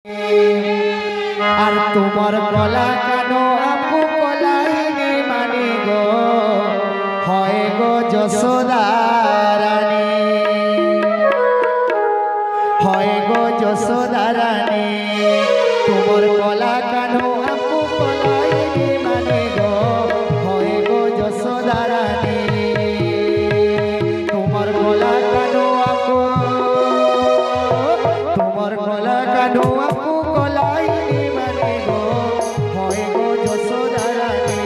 আর তোমার গলা কানো আপু কলাইনি মানে গো হয় গো যশোদা রানী, হয় গো যশোদা রানী। তোমার গলা কানো আপু কলাইনি মানে গো হয় গো যশোদা রানী। তোমার গলা কানো আপু, তোমার গলা কানো আপু কলাইনি মানে গো হয় গো যশোদা রানী।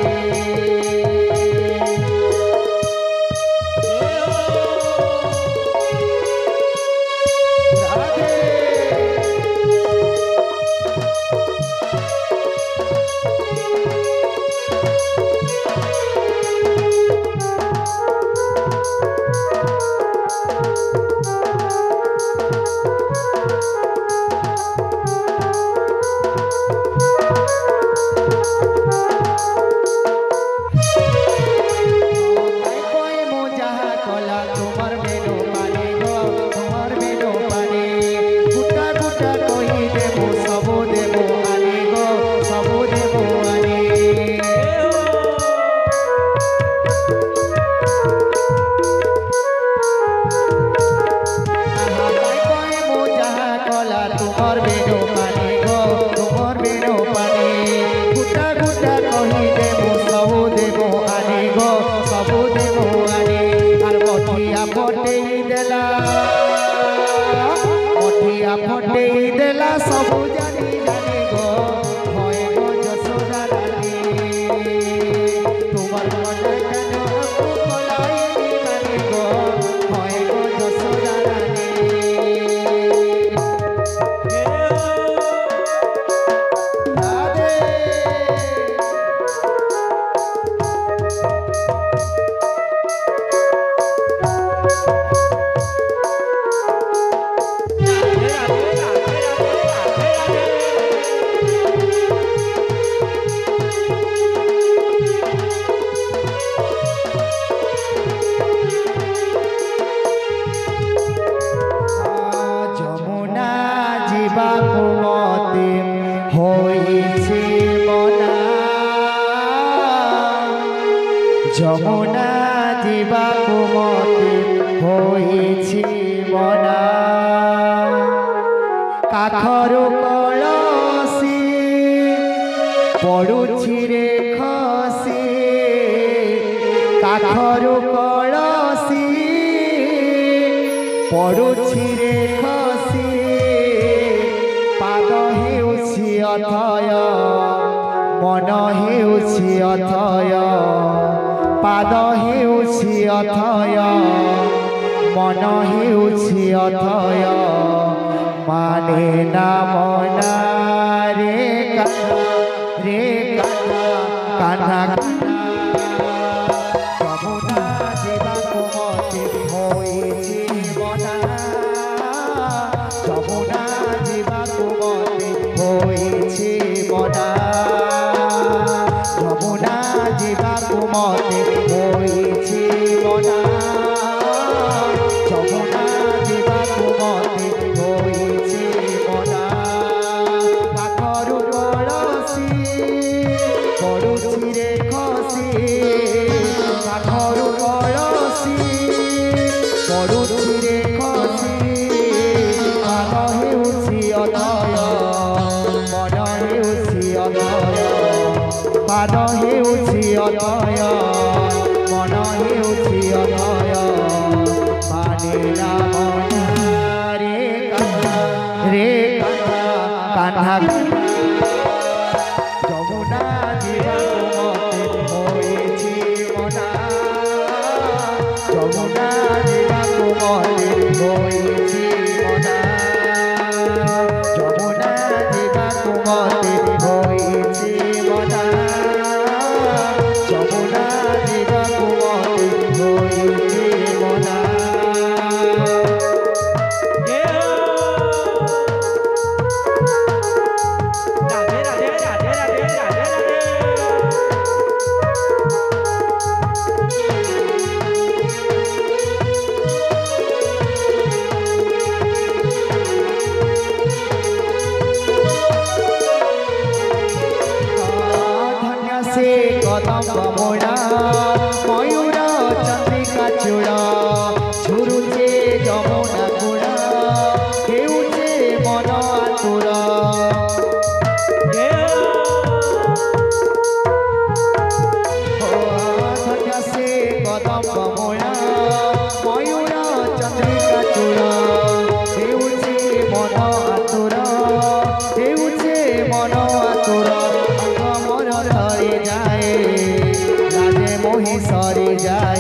फटेई देला सब जानी जानी गो হয় গো যশোদা রানী। তোমার মনে কেন আপু কলাইনি মানে গো হয় গো যশোদা রানী। যমুনা দিবাকু মতে হইছি মনা, কাখরু কলসি পড়ুছি রে খসি, কাখরু কলসি পড়ুছি রে খসি, পাদ হেউছি অথয় মন হেউছি অথয়, পাদ হেউছি অথয় মন হেউছি অথয়, মানে না মনা রে কান্না রে কান্না কান্না কান্না। যমুনা দিবাকু মতে হইছি মনা, যমুনা দিবাকু মতে হইছি মনা, যমুনা দিবাকু মতে হইছি মনা, যমুনা দিবাকু মতে হইছি মনা। কাখরু কলসি পড়ুছি রে খসি, কাখরু কলসি পড়ুছি রে খসি, পাদ হেউছি অথয় মন হেউছি অথয়, পাদ হেউছি অথয় মন হেউছি অথয়, মানে না মনা রে কান্না রে কান্না কান্না কান্না। যমুনা দিবাকু মতে হইছি মনা, যমুনা দিবাকু মতে হইছি মনা, যমুনা দিবাকু মতে হইছি মনা, যমুনা দিবাকু মতে হইছি মনা। कदम्ब मोड़ा मयूर चंद्रिका चूड़ा झुरुचे जमुना गुड़ा हेउचे मन आतुर धन्य से कदम्ब मोड़ा मयूर चंद्रिका चूड़ा हेउचे मन आतुर हेउचे मन आतुर मोर धरी जाए लाजे मोहि सरी जाए।